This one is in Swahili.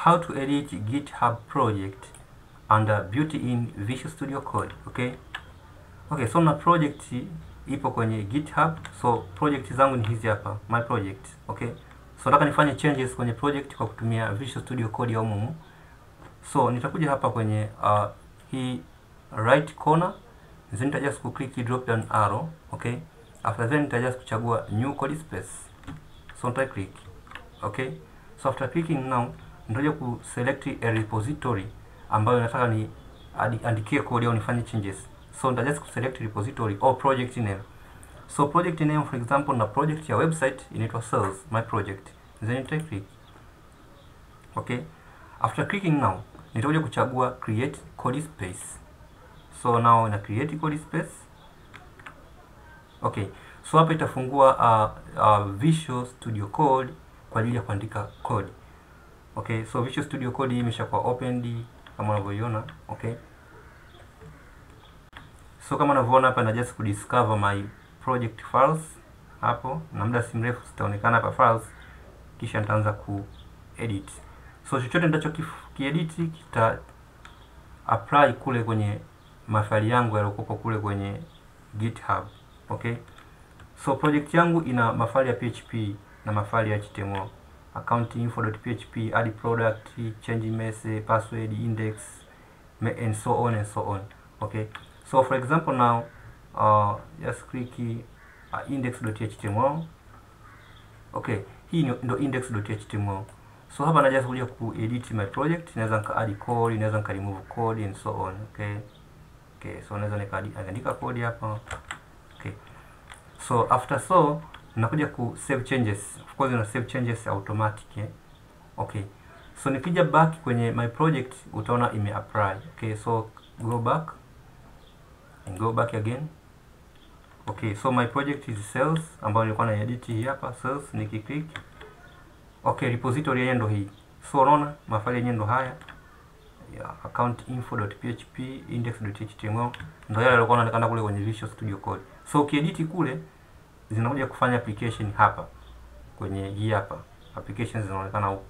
how to edit GitHub project under built-in Visual Studio Code. Okay, so na project ipo kwenye GitHub. So project zangu ni hizi hapa, my project. So nataka nifanye changes kwenye project kwa kutumia Visual Studio Code ya umumu. So nitakuja hapa kwenye hii right corner, then nita just click drop down arrow. After then nita just kuchagua new code space. So nita click. So after clicking now, nitakuja ku select a repository ambayo nataka ni andikie code au nifanye changes. So nita just select repository or project name. So project name, for example, na project ya website inaitwa sales my project. Then nita click. After clicking now, nitakuja kuchagua create code space. So now na create code space. So hapa itafungua Visual Studio Code kwa ajili ya kuandika code. So Visual Studio Code imeshakuwa opened kama unavyoiona. So kama unavyoona hapa na just kudiscover my project files hapo, na muda si mrefu zitaonekana hapa files, kisha nitaanza kuedit. So chochote nitachokiedit kita apply kule kwenye mafaili yangu yaliokuwa kule kwenye GitHub. So project yangu ina mafaili ya PHP na mafaili ya HTML. Account info.php, add product, change message, password, index, and so on and so on. So for example now, just click index.html. Hii ndo index.html. So hapa naja kuja kuedit my project, naweza nika add code, naweza nika remove code and so on. So naweza nikaandika code hapa. So after so nakuja ku save changes. Of course una save changes automatic. So nikija back kwenye my project utaona ime apply. So go back and go back again. So my project is sales ambayo nilikuwa na edit hii hapa sales, nikiclick. Repository yenyewe ndo hii. So unaona mafaili yenyewe ndo haya. Account info.php, index.html ndo yale yalikuwa yanaonekana kule kwenye Visual Studio Code. So ukiedit kule zinakuja kufanya application hapa kwenye hii hapa. Applications zinaonekana huko.